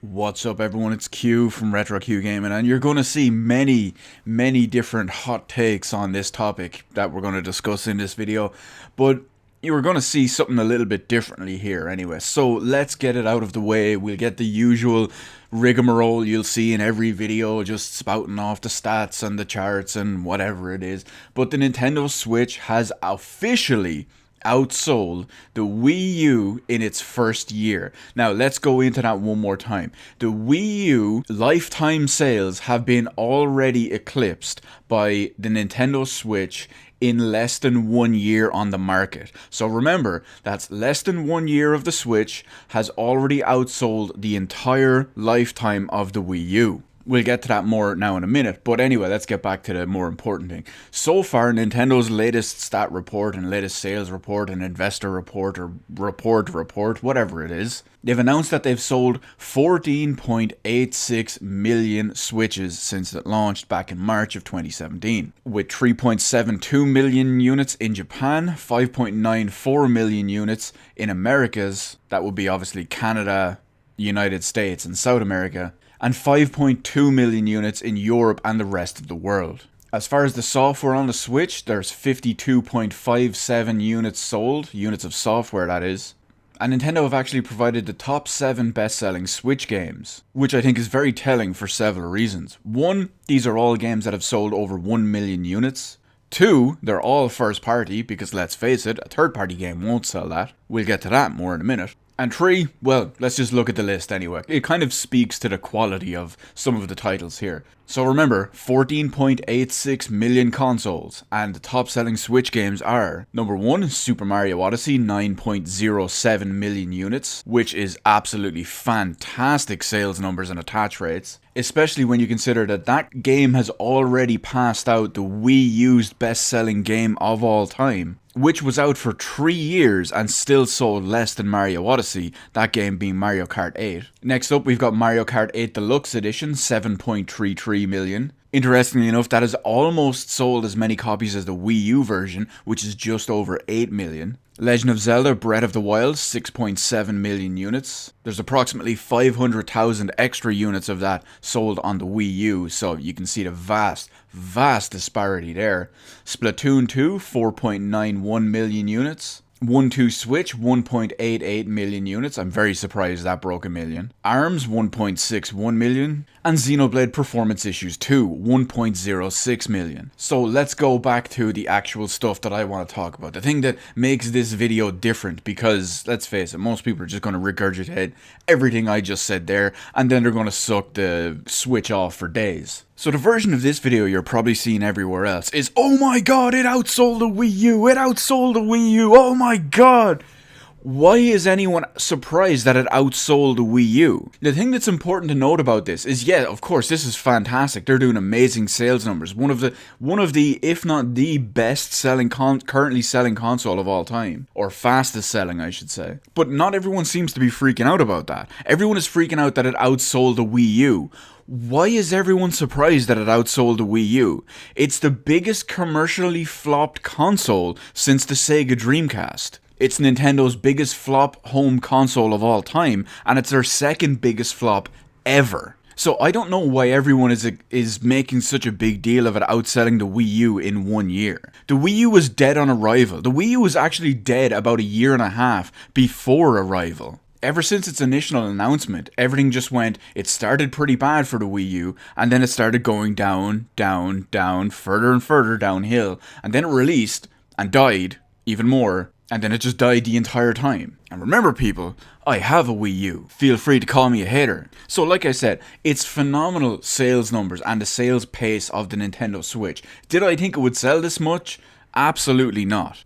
What's up everyone, it's Q from Retro Q Gaming, and you're going to see many different hot takes on this topic that we're going to discuss in this video, but you're going to see something a little bit differently here anyway. So let's get it out of the way. We'll get the usual rigmarole you'll see in every video, just spouting off the stats and the charts and whatever it is. But the Nintendo Switch has officially outsold the Wii U in its first year. Now let's go into that one more time. The Wii U lifetime sales have been already eclipsed by the Nintendo Switch in less than 1 year on the market. So remember, that's less than 1 year of the Switch has already outsold the entire lifetime of the Wii U. We'll get to that more now in a minute, but anyway, let's get back to the more important thing. So far, Nintendo's latest stat report and latest sales report and investor report or report, whatever it is, they've announced that they've sold 14.86 million Switches since it launched back in March of 2017, with 3.72 million units in Japan, 5.94 million units in Americas, that would be obviously Canada, United States, and South America, and 5.2 million units in Europe and the rest of the world. As far as the software on the Switch, there's 52.57 units sold, units of software that is. And Nintendo have actually provided the top 7 best-selling Switch games, which I think is very telling for several reasons. 1, these are all games that have sold over 1 million units. 2, they're all first party, because let's face it, a third party game won't sell that. We'll get to that more in a minute. And 3, well, let's just look at the list anyway. It kind of speaks to the quality of some of the titles here. So remember, 14.86 million consoles, and the top selling Switch games are: number 1, Super Mario Odyssey, 9.07 million units, which is absolutely fantastic sales numbers and attach rates, especially when you consider that that game has already passed out the Wii U's best selling game of all time, which was out for 3 years and still sold less than Mario Odyssey, that game being Mario Kart 8. Next up, we've got Mario Kart 8 Deluxe Edition, 7.33 million. Interestingly enough, that has almost sold as many copies as the Wii U version, which is just over 8 million. Legend of Zelda Breath of the Wild, 6.7 million units. There's approximately 500,000 extra units of that sold on the Wii U, so you can see the vast disparity there. Splatoon 2, 4.91 million units. 1-2 Switch, 1.88 million units. I'm very surprised that broke a million. ARMS, 1.61 million. And Xenoblade Performance Issues 2, 1.06 million. So let's go back to the actual stuff that I want to talk about. The thing that makes this video different, because let's face it, most people are just going to regurgitate everything I just said there, and then they're going to suck the Switch off for days. So the version of this video you're probably seeing everywhere else is, oh my god, it outsold the Wii U, it outsold the Wii U, oh my god! Why is anyone surprised that it outsold the Wii U? The thing that's important to note about this is, yeah, of course, this is fantastic. They're doing amazing sales numbers. One of the, if not the best selling, currently selling console of all time. Or fastest selling, I should say. But not everyone seems to be freaking out about that. Everyone is freaking out that it outsold the Wii U. Why is everyone surprised that it outsold the Wii U? It's the biggest commercially flopped console since the Sega Dreamcast. It's Nintendo's biggest flop home console of all time, and it's their second biggest flop ever. So I don't know why everyone is making such a big deal of it outselling the Wii U in 1 year. The Wii U was dead on arrival. The Wii U was actually dead about a year and a half before arrival. Ever since its initial announcement, everything just went, it started pretty bad for the Wii U, and then it started going down, further and further downhill, and then it released, and died, even more, and then it just died the entire time. And remember people, I have a Wii U. Feel free to call me a hater. So like I said, it's phenomenal sales numbers and the sales pace of the Nintendo Switch. Did I think it would sell this much? Absolutely not.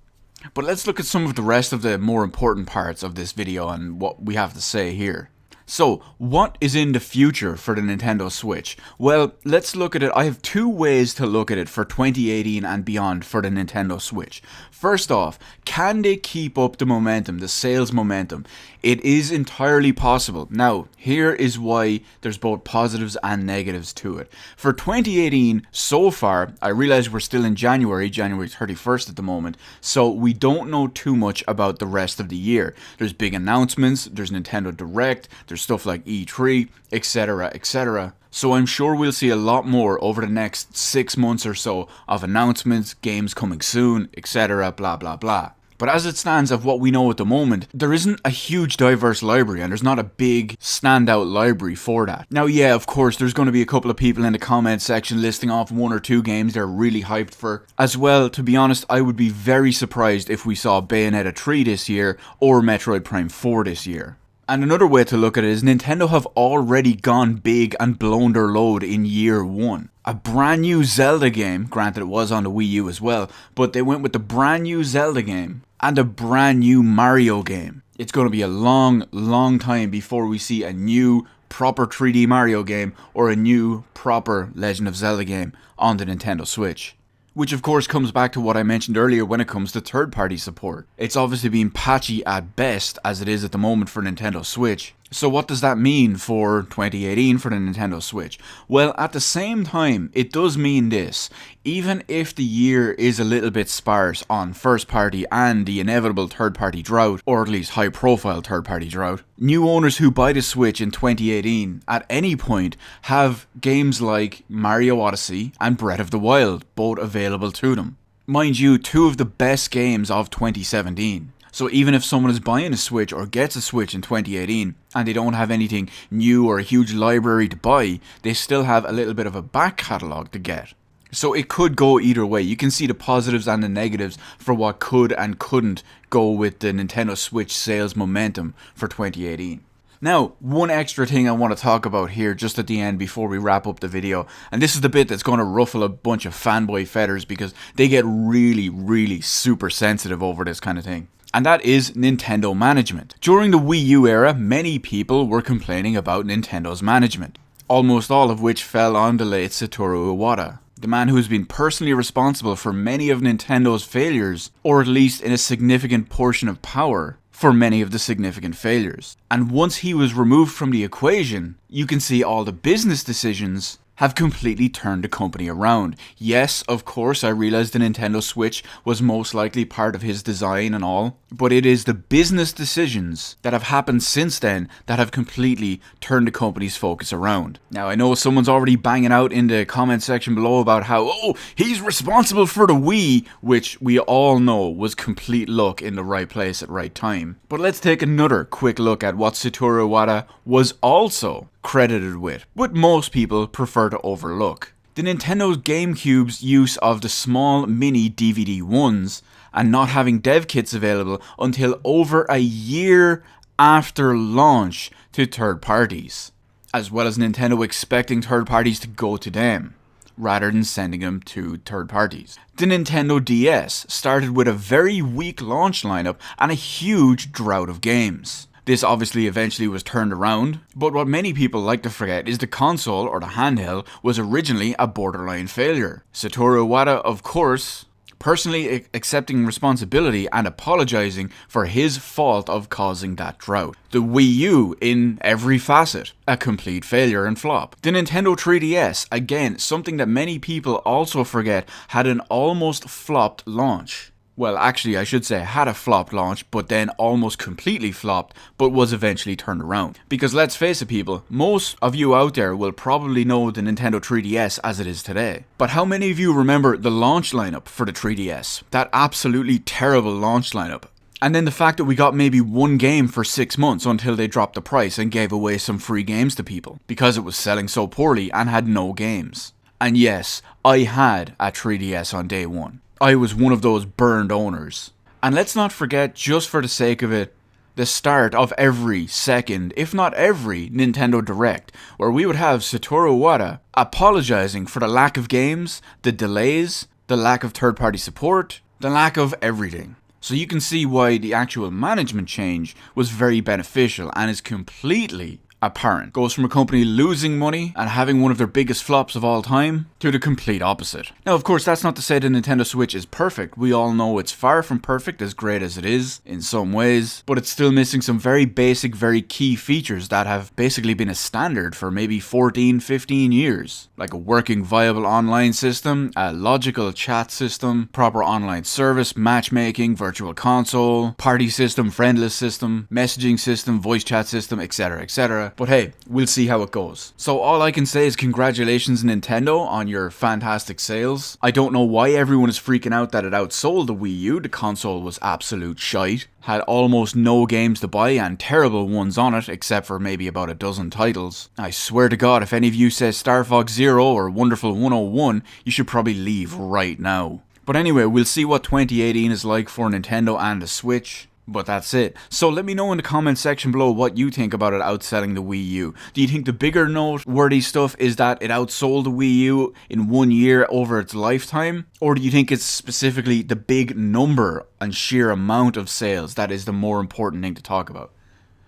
But let's look at some of the rest of the more important parts of this video and what we have to say here. So, what is in the future for the Nintendo Switch? Well, let's look at it. I have 2 ways to look at it for 2018 and beyond for the Nintendo Switch. First off, can they keep up the momentum, the sales momentum? It is entirely possible. Now, here is why there's both positives and negatives to it. For 2018, so far, I realize we're still in January 31st at the moment, so we don't know too much about the rest of the year. There's big announcements, there's Nintendo Direct, there's after stuff like E3, etc, etc. So I'm sure we'll see a lot more over the next 6 months or so of announcements, games coming soon, etc, blah blah blah. But as it stands of what we know at the moment, there isn't a huge diverse library and there's not a big standout library for that. Now yeah, of course, there's going to be a couple of people in the comment section listing off 1 or 2 games they're really hyped for. As well, to be honest, I would be very surprised if we saw Bayonetta 3 this year or Metroid Prime 4 this year. And another way to look at it is Nintendo have already gone big and blown their load in year 1. A brand new Zelda game, granted it was on the Wii U as well, but they went with the brand new Zelda game and a brand new Mario game. It's going to be a long time before we see a new proper 3D Mario game or a new proper Legend of Zelda game on the Nintendo Switch. Which of course comes back to what I mentioned earlier when it comes to third-party support. It's obviously been patchy at best as it is at the moment for Nintendo Switch. So what does that mean for 2018 for the Nintendo Switch? Well, at the same time, it does mean this. Even if the year is a little bit sparse on first party and the inevitable third party drought, or at least high profile third party drought, new owners who buy the Switch in 2018 at any point have games like Mario Odyssey and Breath of the Wild both available to them. Mind you, 2 of the best games of 2017. So even if someone is buying a Switch or gets a Switch in 2018 and they don't have anything new or a huge library to buy, they still have a little bit of a back catalogue to get. So it could go either way. You can see the positives and the negatives for what could and couldn't go with the Nintendo Switch sales momentum for 2018. Now, one extra thing I want to talk about here just at the end before we wrap up the video, and this is the bit that's going to ruffle a bunch of fanboy feathers because they get really super sensitive over this kind of thing. And that is Nintendo management. During the Wii U era, many people were complaining about Nintendo's management, almost all of which fell on the late Satoru Iwata, the man who has been personally responsible for many of Nintendo's failures, or at least in a significant portion of power for many of the significant failures. And once he was removed from the equation, you can see all the business decisions have completely turned the company around. Yes, of course, I realize the Nintendo Switch was most likely part of his design and all, but it is the business decisions that have happened since then that have completely turned the company's focus around. Now, I know someone's already banging out in the comment section below about how, oh, he's responsible for the Wii, which we all know was complete luck in the right place at right time. But let's take another quick look at what Satoru Iwata was also credited with, what most people prefer to overlook. The Nintendo GameCube's use of the small mini DVD ones and not having dev kits available until over a year after launch to third parties, as well as Nintendo expecting third parties to go to them rather than sending them to third parties. The Nintendo DS started with a very weak launch lineup and a huge drought of games. This obviously eventually was turned around, but what many people like to forget is the console, or the handheld, was originally a borderline failure. Satoru Iwata, of course, personally accepting responsibility and apologizing for his fault of causing that drought. The Wii U, in every facet, a complete failure and flop. The Nintendo 3DS, again, something that many people also forget, had an almost flopped launch. Well, actually, I should say had a flopped launch, but then almost completely flopped, but was eventually turned around. Because let's face it, people, most of you out there will probably know the Nintendo 3DS as it is today. But how many of you remember the launch lineup for the 3DS? That absolutely terrible launch lineup. And then the fact that we got maybe one game for 6 months until they dropped the price and gave away some free games to people, because it was selling so poorly and had no games. And yes, I had a 3DS on day one. I was one of those burned owners. And let's not forget, just for the sake of it, the start of every second, if not every, Nintendo Direct, where we would have Satoru Iwata apologizing for the lack of games, the delays, the lack of third-party support, the lack of everything. So you can see why the actual management change was very beneficial and is completely apparent. Goes from a company losing money and having one of their biggest flops of all time to the complete opposite. Now, of course, that's not to say the Nintendo Switch is perfect. We all know it's far from perfect, as great as it is in some ways, but it's still missing some very basic, very key features that have basically been a standard for maybe 14, 15 years. Like a working, viable online system, a logical chat system, proper online service, matchmaking, virtual console, party system, friend list system, messaging system, voice chat system, etc, etc. etc. But hey, we'll see how it goes. So all I can say is congratulations Nintendo on your fantastic sales. I don't know why everyone is freaking out that it outsold the Wii U. The console was absolute shite. Had almost no games to buy and terrible ones on it, except for maybe about a dozen titles. I swear to God, if any of you says Star Fox Zero or Wonderful 101, you should probably leave right now. But anyway, we'll see what 2018 is like for Nintendo and the Switch. But that's it. So let me know in the comment section below what you think about it outselling the Wii U. Do you think the bigger noteworthy stuff is that it outsold the Wii U in 1 year over its lifetime? Or do you think it's specifically the big number and sheer amount of sales that is the more important thing to talk about?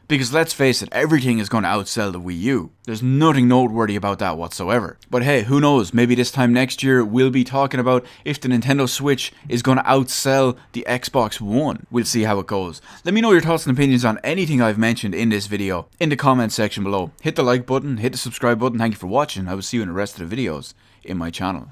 Because let's face it, everything is going to outsell the Wii U. There's nothing noteworthy about that whatsoever. But hey, who knows, maybe this time next year we'll be talking about if the Nintendo Switch is going to outsell the Xbox One. We'll see how it goes. Let me know your thoughts and opinions on anything I've mentioned in this video in the comment section below. Hit the like button, hit the subscribe button. Thank you for watching. I will see you in the rest of the videos in my channel.